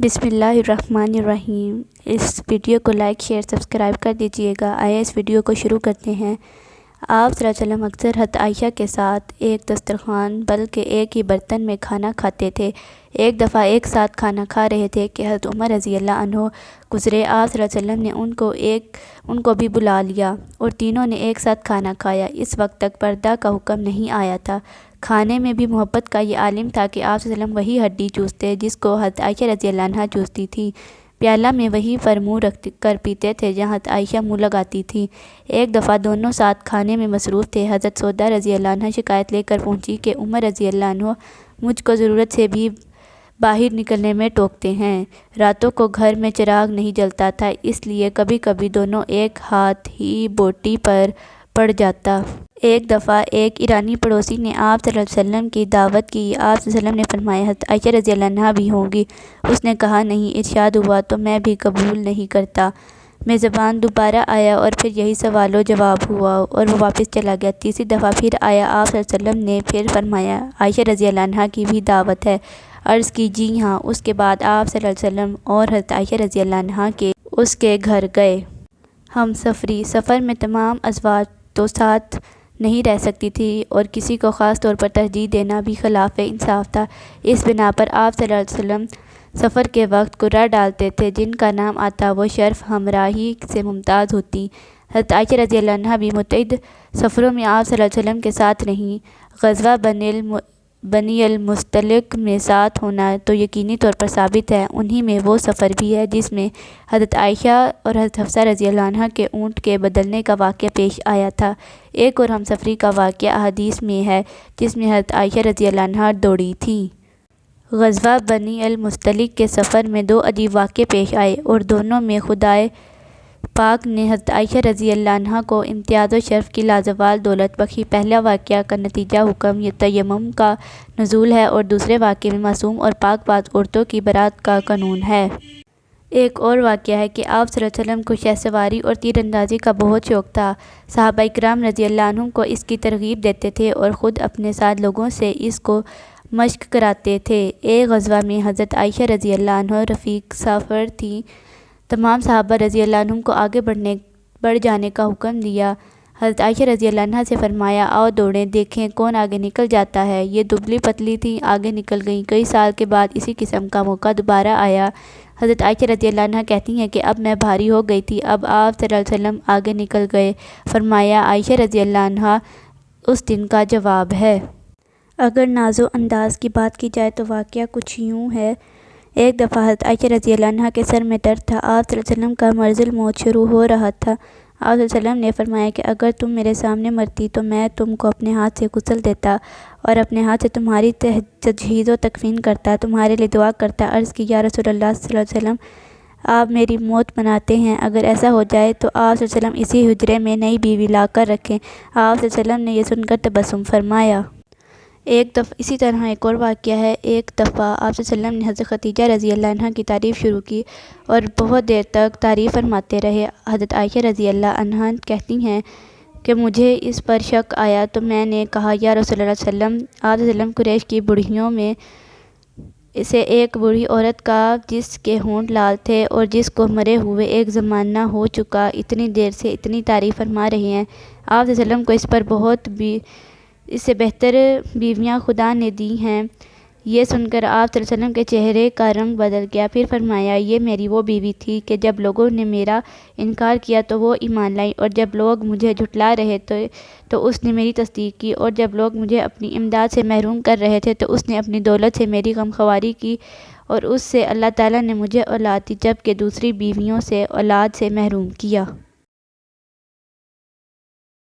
بسم اللہ الرحمن الرحیم۔ اس ویڈیو کو لائک شیئر سبسکرائب کر دیجئے گا۔ آئے اس ویڈیو کو شروع کرتے ہیں۔ آپ صلی اللہ علیہ وسلم اکثر حضرت عائشہ کے ساتھ ایک دسترخوان بلکہ ایک ہی برتن میں کھانا کھاتے تھے۔ ایک دفعہ ایک ساتھ کھانا کھا رہے تھے کہ حضرت عمر رضی اللہ عنہ گزرے۔ آپ صلی اللہ علیہ وسلم نے ان کو بھی بلا لیا اور تینوں نے ایک ساتھ کھانا کھایا۔ اس وقت تک پردہ کا حکم نہیں آیا تھا۔ کھانے میں بھی محبت کا یہ عالم تھا کہ آپ صلی اللہ علیہ وسلم وہی ہڈی چوستے جس کو حضرت عائشہ رضی اللہ عنہا چوستی تھی۔ پیالہ میں وہیں پر منہ رکھ کر پیتے تھے جہاں حضرت عائشہ منہ لگاتی تھی۔ ایک دفعہ دونوں ساتھ کھانے میں مصروف تھے۔ حضرت سودا رضی اللہ عنہا شکایت لے کر پہنچی کہ عمر رضی اللہ عنہ مجھ کو ضرورت سے بھی باہر نکلنے میں ٹوکتے ہیں۔ راتوں کو گھر میں چراغ نہیں جلتا تھا، اس لیے کبھی کبھی دونوں ایک ہاتھ ہی بوٹی پر پڑ جاتا۔ ایک دفعہ ایک ایرانی پڑوسی نے آپ صلی اللہ علیہ وسلم کی دعوت کی۔ آپ صلی اللہ علیہ وسلم نے فرمایا حضرت عائشہ رضی اللہ عنہا بھی ہوں گی؟ اس نے کہا نہیں، ارشاد ہوا تو میں بھی قبول نہیں کرتا۔ میزبان دوبارہ آیا اور پھر یہی سوال و جواب ہوا اور وہ واپس چلا گیا۔ تیسری دفعہ پھر آیا۔ آپ صلی اللہ علیہ وسلم نے پھر فرمایا عائشہ رضی اللہ عنہا کی بھی دعوت ہے؟ عرض کی جی ہاں۔ اس کے بعد آپ صلی اللہ علیہ وسلم اور حضرت عائشہ رضی اللہ عنہا اس کے گھر گئے۔ ہم سفری سفر میں تمام ازواج تو ساتھ نہیں رہ سکتی تھی اور کسی کو خاص طور پر ترجیح دینا بھی خلاف انصاف تھا۔ اس بنا پر آپ صلی اللہ علیہ وسلم سفر کے وقت قرہ ڈالتے تھے، جن کا نام آتا وہ شرف ہمراہی سے ممتاز ہوتی۔ حضرت عائشہ رضی اللہ عنہا بھی متعدد سفروں میں آپ صلی اللہ علیہ وسلم کے ساتھ رہیں۔ غزوہ بنی المصطلق میں ساتھ ہونا تو یقینی طور پر ثابت ہے۔ انہی میں وہ سفر بھی ہے جس میں حضرت عائشہ اور حضرت حفصہ رضی اللہ عنہا کے اونٹ کے بدلنے کا واقعہ پیش آیا تھا۔ ایک اور ہم سفری کا واقعہ احادیث میں ہے جس میں حضرت عائشہ رضی اللہ عنہا دوڑی تھیں۔ غزوہ بنی المصطلق کے سفر میں دو عجیب واقعے پیش آئے اور دونوں میں خدائے پاک نے حضرت عائشہ رضی اللہ عنہا کو امتیاز و شرف کی لازوال دولت بخشی۔ پہلا واقعہ کا نتیجہ حکم تیمم کا نزول ہے اور دوسرے واقعے میں معصوم اور پاک باز عورتوں کی برات کا قانون ہے۔ ایک اور واقعہ ہے کہ آپ صلی اللہ علیہ وسلم کو شہ سواری اور تیر اندازی کا بہت شوق تھا۔ صحابہ کرام رضی اللہ عنہم کو اس کی ترغیب دیتے تھے اور خود اپنے ساتھ لوگوں سے اس کو مشق کراتے تھے۔ ایک غزوہ میں حضرت عائشہ رضی اللہ عنہا رفیق سفر تھیں۔ تمام صحابہ رضی اللہ عنہم کو آگے بڑھ جانے کا حکم دیا۔ حضرت عائشہ رضی اللہ عنہا سے فرمایا آؤ دوڑیں، دیکھیں کون آگے نکل جاتا ہے۔ یہ دبلی پتلی تھیں، آگے نکل گئیں۔ کئی سال کے بعد اسی قسم کا موقع دوبارہ آیا۔ حضرت عائشہ رضی اللہ عنہا کہتی ہیں کہ اب میں بھاری ہو گئی تھی، اب آپ صلی اللہ علیہ وسلم آگے نکل گئے۔ فرمایا عائشہ رضی اللہ عنہا اس دن کا جواب ہے۔ اگر ناز و انداز کی بات کی جائے تو واقعہ کچھ یوں ہے۔ ایک دفعہ حضرت عائشہ رضی اللہ عنہا کے سر میں درد تھا۔ آپ صلی اللہ علیہ وسلم کا مرض الموت شروع ہو رہا تھا۔ آپ صلی اللہ علیہ وسلم نے فرمایا کہ اگر تم میرے سامنے مرتی تو میں تم کو اپنے ہاتھ سے غسل دیتا اور اپنے ہاتھ سے تمہاری تجہیز و تکفین کرتا، تمہارے لیے دعا کرتا۔ عرض کی یا رسول اللہ صلی اللہ علیہ وسلم، آپ میری موت مناتے ہیں؟ اگر ایسا ہو جائے تو آپ صلی اللہ علیہ وسلم اسی حجرے میں نئی بیوی لا کر رکھیں۔ آپ صلی اللہ علیہ وسلم نے یہ سن کر تبسم فرمایا۔ ایک دفعہ اسی طرح ایک اور واقعہ ہے۔ ایک دفعہ آپ صلی اللہ علیہ وسلم نے حضرت خدیجہ رضی اللہ عنہا کی تعریف شروع کی اور بہت دیر تک تعریف فرماتے رہے۔ حضرت عائشہ رضی اللہ عنہا کہتی ہیں کہ مجھے اس پر شک آیا تو میں نے کہا یا رسول اللہ صلی اللہ علیہ وسلم، آپ صلی اللہ علیہ وسلم قریش کی بوڑھیوں میں سے ایک بوڑھی عورت کا جس کے ہونٹ لال تھے اور جس کو مرے ہوئے ایک زمانہ ہو چکا اتنی دیر سے اتنی تعریف فرما رہے ہیں۔ آپ صلی اللہ علیہ وسلم کو اس پر اس سے بہتر بیویاں خدا نے دی ہیں۔ یہ سن کر آپ صلی اللہ علیہ وسلم کے چہرے کا رنگ بدل گیا۔ پھر فرمایا یہ میری وہ بیوی تھی کہ جب لوگوں نے میرا انکار کیا تو وہ ایمان لائی اور جب لوگ مجھے جھٹلا رہے تھے تو اس نے میری تصدیق کی اور جب لوگ مجھے اپنی امداد سے محروم کر رہے تھے تو اس نے اپنی دولت سے میری غمخواری کی اور اس سے اللہ تعالیٰ نے مجھے اولاد دی جبکہ دوسری بیویوں سے اولاد سے محروم کیا۔